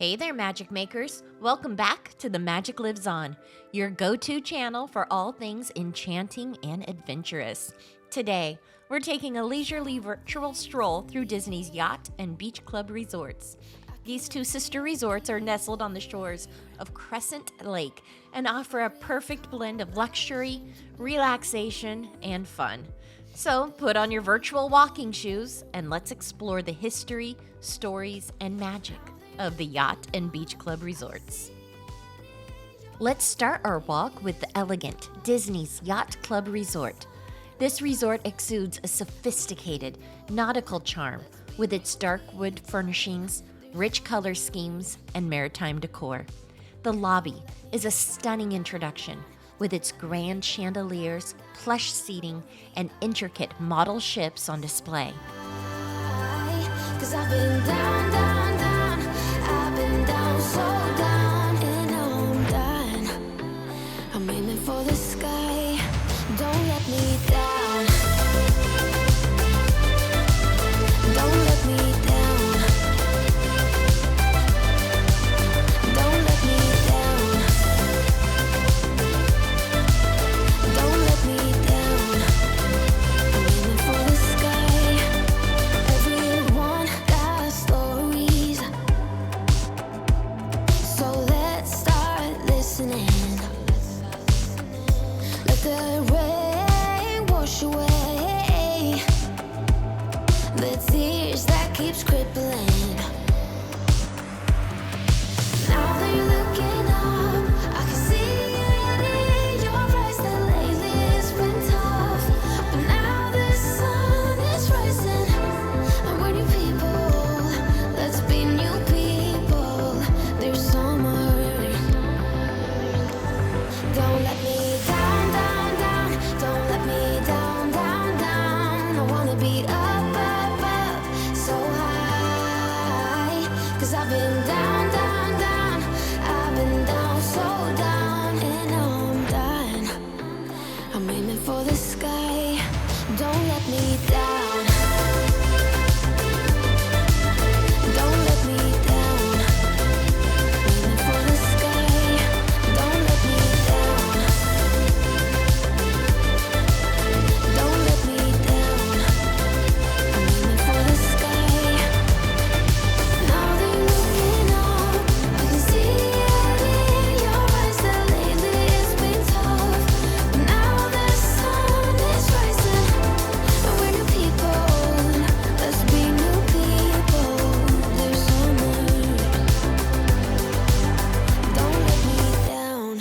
Hey there, Magic Makers! Welcome back to The Magic Lives On, your go-to channel for all things enchanting and adventurous. Today, we're taking a leisurely virtual stroll through Disney's Yacht and Beach Club resorts. These two sister resorts are nestled on the shores of Crescent Lake and offer a perfect blend of luxury, relaxation, and fun. So put on your virtual walking shoes and let's explore the history, stories, and magic of the Yacht and Beach Club resorts. Let's start our walk with the elegant Disney's Yacht Club Resort. This resort exudes a sophisticated nautical charm with its dark wood furnishings, rich color schemes, and maritime decor. The lobby is a stunning introduction with its grand chandeliers, plush seating, and intricate model ships on display. 'Cause I've been down, down, down. I've been down, so down, and now I'm done. I'm aiming for the sky. Don't let me down. Don't let me down. Don't let me down. Don't let me down. I'm aiming for the sky. Everyone got stories, so let's start listening. Let the rain wash away the tears that keeps crippling. Now that you're looking up, I can see it in your eyes that lately it's been tough. But now the sun is rising, and we're new people. Let's be new people. There's summer. Don't let me down, down, down. Don't let me down, down, down. I wanna be up, up, up, so high. 'Cause I've been down, down, down. I've been down, so down, and now I'm done. I'm aiming for the sky. Don't let me down. Don't let me down. Aiming for the sky. Don't let me down. Don't let me down. I'm aiming for the sky. Now that you're looking up, I can see it in your eyes that lately it's been tough. Now the sun is rising, and we're new people. Let's be new people. There's summer. Don't let me down.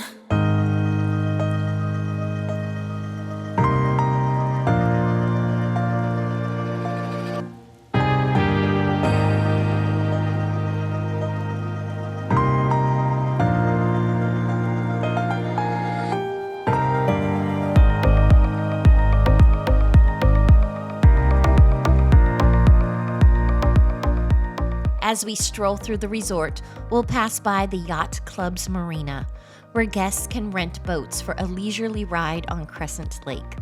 As we stroll through the resort, we'll pass by the Yacht Club's marina, where guests can rent boats for a leisurely ride on Crescent Lake.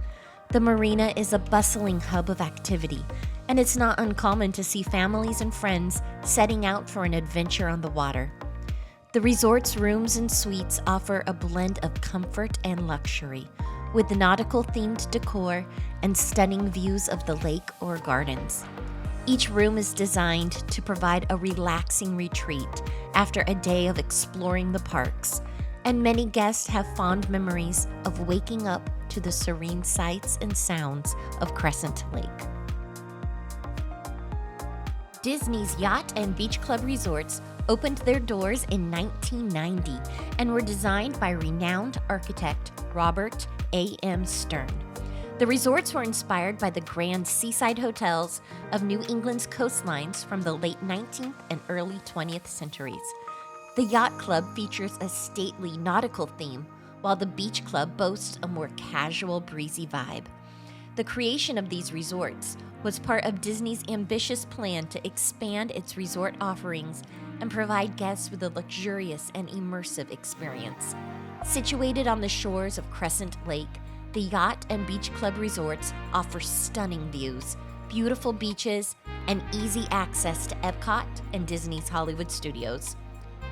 The marina is a bustling hub of activity, and it's not uncommon to see families and friends setting out for an adventure on the water. The resort's rooms and suites offer a blend of comfort and luxury, with nautical-themed decor and stunning views of the lake or gardens. Each room is designed to provide a relaxing retreat after a day of exploring the parks, and many guests have fond memories of waking up to the serene sights and sounds of Crescent Lake. Disney's Yacht and Beach Club resorts opened their doors in 1990 and were designed by renowned architect Robert A.M. Stern. The resorts were inspired by the grand seaside hotels of New England's coastlines from the late 19th and early 20th centuries. The Yacht Club features a stately nautical theme, while the Beach Club boasts a more casual, breezy vibe. The creation of these resorts was part of Disney's ambitious plan to expand its resort offerings and provide guests with a luxurious and immersive experience. Situated on the shores of Crescent Lake, the Yacht and Beach Club resorts offer stunning views, beautiful beaches, and easy access to Epcot and Disney's Hollywood Studios.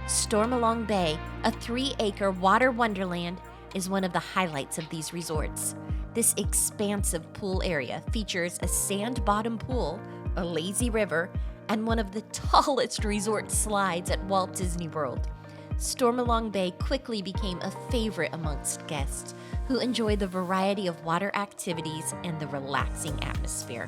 Stormalong Bay, a 3-acre water wonderland, is one of the highlights of these resorts. This expansive pool area features a sand-bottom pool, a lazy river, and one of the tallest resort slides at Walt Disney World. Stormalong Bay quickly became a favorite amongst guests who enjoy the variety of water activities and the relaxing atmosphere.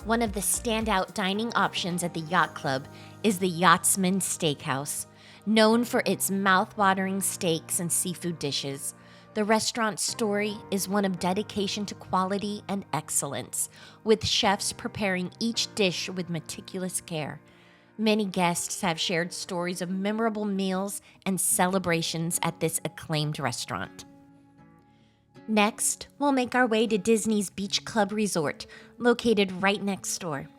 One of the standout dining options at the Yacht Club is the Yachtsman Steakhouse. Known for its mouth-watering steaks and seafood dishes, the restaurant's story is one of dedication to quality and excellence, with chefs preparing each dish with meticulous care. Many guests have shared stories of memorable meals and celebrations at this acclaimed restaurant. Next, we'll make our way to Disney's Beach Club Resort, located right next door.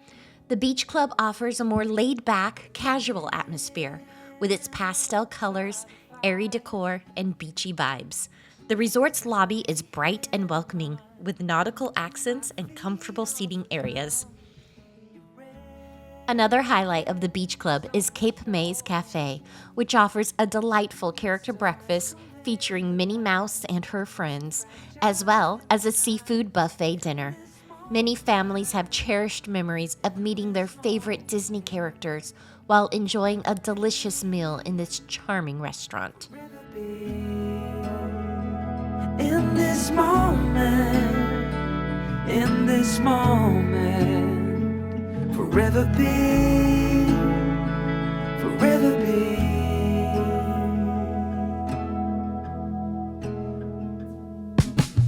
The Beach Club offers a more laid-back, casual atmosphere, with its pastel colors, airy decor, and beachy vibes. The resort's lobby is bright and welcoming, with nautical accents and comfortable seating areas. Another highlight of the Beach Club is Cape May's Cafe, which offers a delightful character breakfast featuring Minnie Mouse and her friends, as well as a seafood buffet dinner. Many families have cherished memories of meeting their favorite Disney characters while enjoying a delicious meal in this charming restaurant. In this moment, forever be.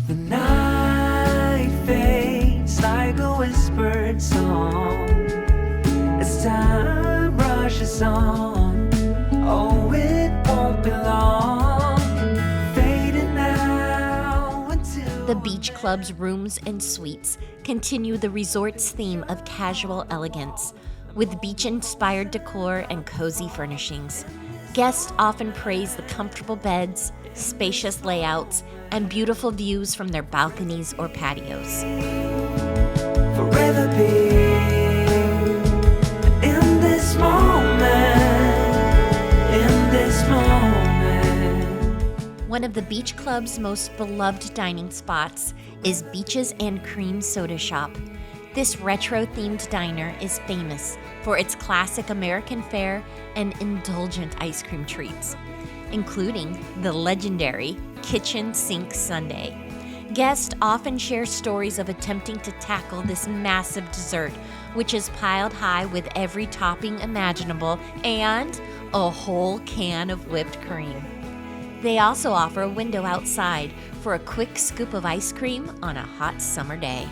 The night fades like a whispered song as time rushes on. Oh, it won't be long, fading now until The Beach Club's rooms and suites continue the resort's theme of casual elegance, with beach-inspired decor and cozy furnishings. Guests often praise the comfortable beds, spacious layouts, and beautiful views from their balconies or patios. forever be. In this moment. One of the Beach Club's most beloved dining spots is Beaches and Cream Soda Shop. This retro-themed diner is famous for its classic American fare and indulgent ice cream treats, including the legendary Kitchen Sink Sundae. Guests often share stories of attempting to tackle this massive dessert, which is piled high with every topping imaginable and a whole can of whipped cream. They also offer a window outside for a quick scoop of ice cream on a hot summer day.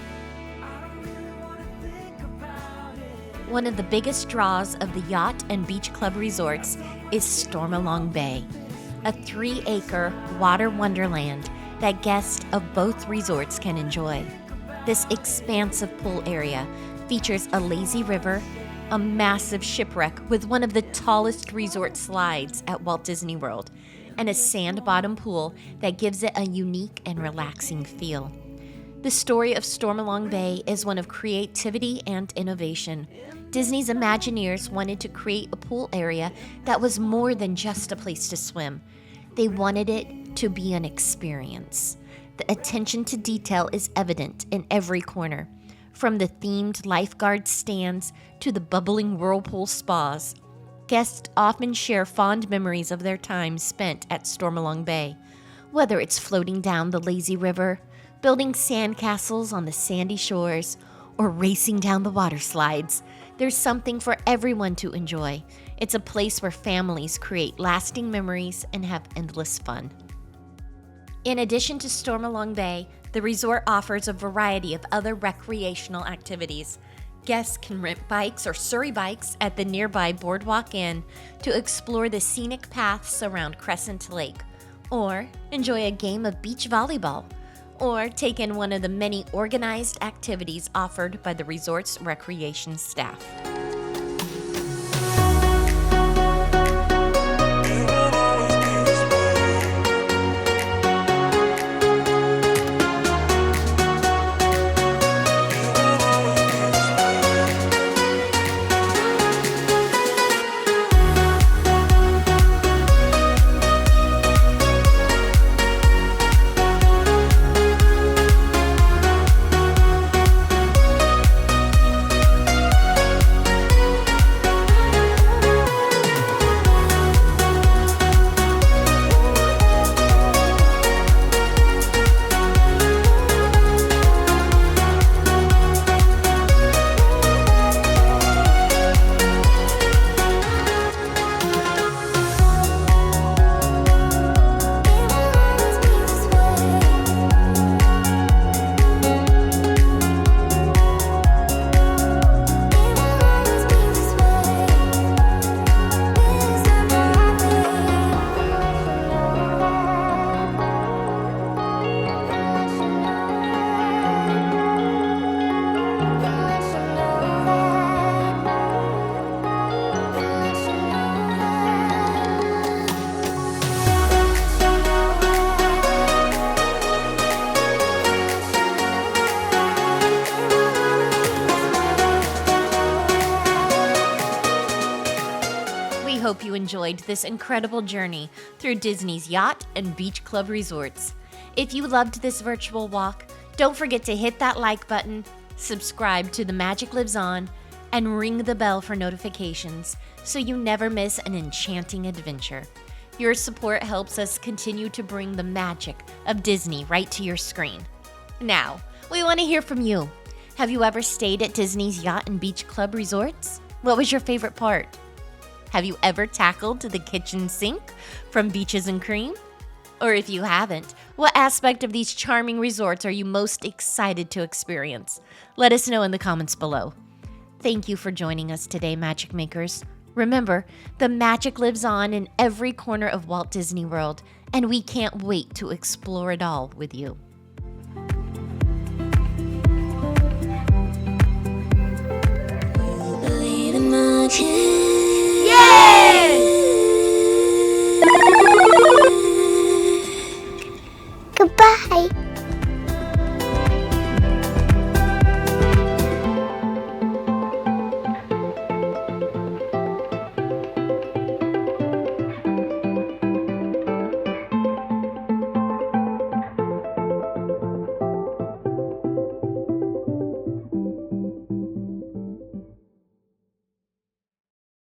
One of the biggest draws of the Yacht and Beach Club resorts is Stormalong Bay, a 3-acre water wonderland that guests of both resorts can enjoy. This expansive pool area features a lazy river, a massive shipwreck with one of the tallest resort slides at Walt Disney World, and a sand-bottom pool that gives it a unique and relaxing feel. The story of Stormalong Bay is one of creativity and innovation. Disney's Imagineers wanted to create a pool area that was more than just a place to swim. They wanted it to be an experience. The attention to detail is evident in every corner, from the themed lifeguard stands to the bubbling whirlpool spas. Guests often share fond memories of their time spent at Stormalong Bay, whether it's floating down the lazy river, building sandcastles on the sandy shores, or racing down the water slides. There's something for everyone to enjoy. It's a place where families create lasting memories and have endless fun. In addition to Stormalong Bay, the resort offers a variety of other recreational activities. Guests can rent bikes or Surrey bikes at the nearby Boardwalk Inn to explore the scenic paths around Crescent Lake, or enjoy a game of beach volleyball, or take in one of the many organized activities offered by the resort's recreation staff. We hope you enjoyed this incredible journey through Disney's Yacht and Beach Club resorts. If you loved this virtual walk, don't forget to hit that like button, subscribe to The Magic Lives On, and ring the bell for notifications so you never miss an enchanting adventure. Your support helps us continue to bring the magic of Disney right to your screen. Now, we want to hear from you. Have you ever stayed at Disney's Yacht and Beach Club resorts? What was your favorite part? Have you ever tackled the kitchen sink from Beaches and Cream? Or if you haven't, what aspect of these charming resorts are you most excited to experience? Let us know in the comments below. Thank you for joining us today, Magic Makers. Remember, the magic lives on in every corner of Walt Disney World, and we can't wait to explore it all with you. Believe in magic. Goodbye.